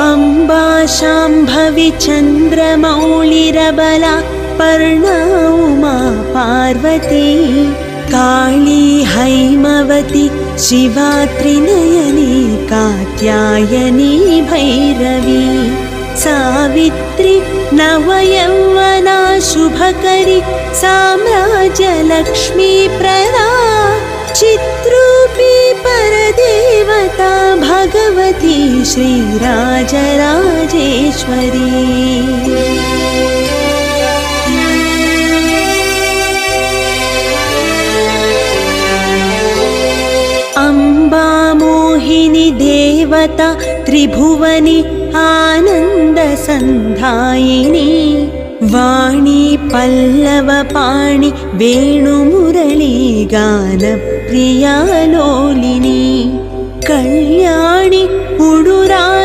अम्बा शाम्भवी चन्द्रमौळिरबला पर्णा उमा पार्वती काली हैमवती शिवा त्रिनयनी कात्यायनी भैरवी सावित्री नवयौवना शुभकरी साम्राज्यलक्ष्मी प्रदा चित्रूपी परदेवता भगवती श्रीराजराजेश्वरी। अम्बा मोहिनी देवता त्रिभुवनी आनन्दसन्धायिनी वाणी पल्लवपाणि वेणुमुरली गानप्रिया लोलिनी कल्याणी उडुरा